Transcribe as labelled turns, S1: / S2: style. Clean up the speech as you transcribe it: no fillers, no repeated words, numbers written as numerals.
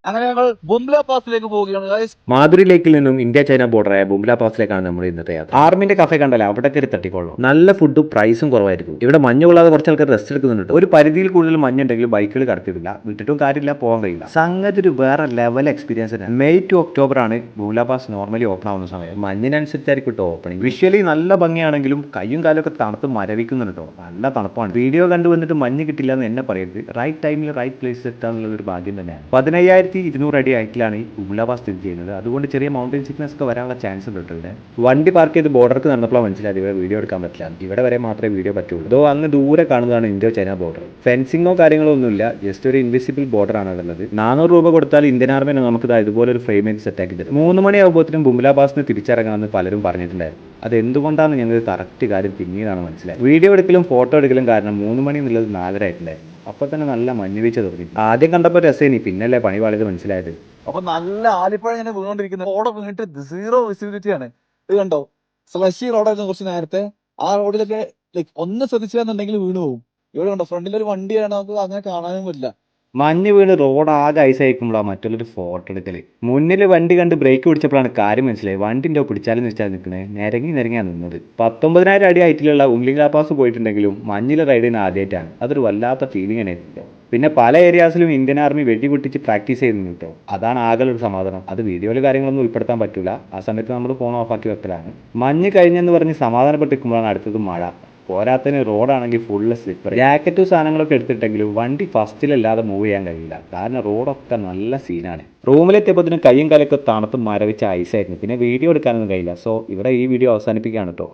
S1: അങ്ങനെ ഞങ്ങൾ ബുംല പാസിലേക്ക് പോവുകയാണ് guys.
S2: മാധുരി ലേക്കിൽ നിന്നും ഇന്ത്യ ചൈന ബോർഡറായ ബുംല പാസിലേക്കാണ് നമ്മൾ ഇന്നത്തെ യാത്ര. ആർമിന്റെ കഫേ കണ്ടല്ലേ, അവിടെ കയറി തട്ടിക്കൊള്ളും. നല്ല ഫുഡും പ്രൈസും കുറവായിരിക്കും. ഇവിടെ മഞ്ഞ് കൊള്ളാതെ കുറച്ച് ആൾക്കാർ റെസ്റ്റ് എടുക്കുന്നുണ്ട്. ഒരു പരിധിയിൽ കൂടുതൽ മഞ്ഞുണ്ടെങ്കിൽ ബൈക്കുകൾ കടത്തിയിട്ടില്ല, വിട്ടിട്ടും കാര്യമില്ല, പോകാൻ കഴിയില്ല. സംഗതി ഒരു വേറെ ലെവൽ എക്സ്പീരിയൻസ് ആണ്. മെയ് ടു ഒക്ടോബർ ആണ് ബുംല പാസ് നോർമലി ഓപ്പൺ ആവുന്ന സമയം. മഞ്ഞിനനുസരിച്ചായിരിക്കും കേട്ടോ ഓപ്പണിംഗ്. വിഷ്വലി നല്ല ഭംഗിയാണെങ്കിലും കയ്യും കാലൊക്കെ തണുത്ത് മരവിക്കുന്നുണ്ട് കേട്ടോ. നല്ല തണുപ്പാണ്. വീഡിയോ കണ്ടു വന്നിട്ട് മഞ്ഞ് കിട്ടില്ല എന്ന് എന്നെ പറയരുത്. റൈറ്റ് ടൈമിൽ റൈറ്റ് പ്ലേസ് എത്താനുള്ള ഒരു ഭാഗ്യം തന്നെയാണ്. 15,200 അടി ഹൈറ്റിലാണ് ഈ ബുംല പാസ് സ്ഥിതി ചെയ്യുന്നത്. അതുകൊണ്ട് ചെറിയ മൗണ്ടൻ സിക്നസ് ഒക്കെ വരാനുള്ള ചാൻസ് ഉണ്ട് ഇവിടെ. വണ്ടി പാർക്ക് ചെയ്ത് ബോർഡർക്ക് നടന്നപ്പോൾ മനസ്സിലായി ഇവിടെ വീഡിയോ എടുക്കാൻ പറ്റില്ല. ഇവിടെ വരെ മാത്രമേ വീഡിയോ പറ്റുള്ളൂ. അതോ അങ്ങ് ദൂരെ കാണുന്നതാണ് ഇന്ത്യ ചൈന ബോർഡർ. ഫെൻസിങ്ങോ കാര്യങ്ങളോ ഒന്നുമില്ല, ജസ്റ്റ് ഒരു ഇൻവിസിബിൾ ബോർഡർ ആണ് ഉള്ളത്. 400 രൂപ കൊടുത്താൽ ഇന്ത്യൻ ആർമിനെ നമുക്ക് ഇതുപോലെ ഒരു ഫ്രെയിം സെറ്റ് ആക്കി തരും. 3 മണിയാകുമ്പോഴത്തേനും ബുംല പാസിന് തിരിച്ചിറങ്ങാമെന്ന് പലരും പറഞ്ഞിട്ടുണ്ടായിരുന്നു. അത് എന്തുകൊണ്ടാണ് ഞങ്ങൾക്ക് കറക്റ്റ് കാര്യം പിന്നീടാണ് മനസ്സിലായത്. വീഡിയോ എടുക്കലും ഫോട്ടോ എടുക്കലും കാരണം 3 മണി എന്നുള്ളത് 4:30 ആയിട്ടുണ്ടായിരുന്നു. അപ്പോൾ തന്നെ നല്ല മഞ്ഞുവീഴ്ച തുടങ്ങി. ആദ്യം കണ്ടപ്പോൾ രസേനി, പിന്നല്ലേ പണി പാളിയത് മനസ്സിലായത്.
S1: അപ്പൊ നല്ല ആലിപ്പഴം ഇങ്ങനെ വീണോണ്ടിരിക്കുന്നത്. റോഡ് വീണിട്ട് 0 വിസിബിലിറ്റി ആണ്. ഇത് കണ്ടോ, സ്ലഷി റോഡായിരുന്നു കുറച്ച് നേരത്തെ. ആ റോഡിലൊക്കെ ഒന്ന് ശ്രദ്ധിച്ചില്ലെന്നുണ്ടെങ്കിൽ വീണ് പോകും. ഇവിടെ കണ്ടോ, ഫ്രണ്ടിലൊരു വണ്ടിയാണ്, നമുക്ക് അങ്ങനെ കാണാനും പറ്റില്ല.
S2: മഞ്ഞ് വീണ് റോഡ് ആകെ ഐസ് അയക്കുമ്പോഴാണ് മറ്റുള്ളൊരു ഫോട്ടോ എടുക്കല്. മുന്നിൽ വണ്ടി കണ്ട് ബ്രേക്ക് പിടിച്ചപ്പോഴാണ് കാര്യം മനസ്സിലായി. വണ്ടിൻ്റെ പിടിച്ചാലും വെച്ചാൽ നിൽക്കുന്നത് നിരങ്ങിയാണ് നിന്നത്. 19,000 അടി ഹൈറ്റിലുള്ള ഉംലിംഗ്ല പാസ് പോയിട്ടുണ്ടെങ്കിലും മഞ്ഞിലെ റൈഡ് ചെയ്യുന്ന ആദ്യമായിട്ടാണ്. അതൊരു വല്ലാത്ത ഫീലിംഗ് തന്നെ. പിന്നെ പല ഏരിയാസിലും ഇന്ത്യൻ ആർമി വെടിപൊട്ടിച്ച് പ്രാക്ടീസ് ചെയ്യുന്നു കേട്ടോ. അതാണ് ആകെ ഒരു സമാധാനം. അത് വീഡിയോയിൽ കാര്യങ്ങളൊന്നും ഉൾപ്പെടുത്താൻ പറ്റില്ല. ആ സമയത്ത് നമ്മൾ ഫോൺ ഓഫാക്കി വെക്കലാണ്. മഞ്ഞ് കഴിഞ്ഞെന്ന് പറഞ്ഞ് സമാധാനപ്പെട്ടിരിക്കുമ്പോഴാണ് അടുത്തത് മഴ. പോരാത്തതിന് റോഡാണെങ്കിൽ ഫുള്ള് സ്ലിപ്പർ. ജാക്കറ്റും സാധനങ്ങളൊക്കെ എടുത്തിട്ടെങ്കിലും വണ്ടി ഫസ്റ്റിലല്ലാതെ മൂവ് ചെയ്യാൻ കഴിയില്ല. കാരണം റോഡൊക്കെ നല്ല സീനാണ്. റൂമിലെത്തിയപ്പോൾ കയ്യും കാലൊക്കെ തണുത്ത് മരവിച്ച ഐസായിരുന്നു. പിന്നെ വീഡിയോ എടുക്കാനൊന്നും കഴിയില്ല. സോ ഇവിടെ ഈ വീഡിയോ അവസാനിപ്പിക്കുകയാണ് കേട്ടോ.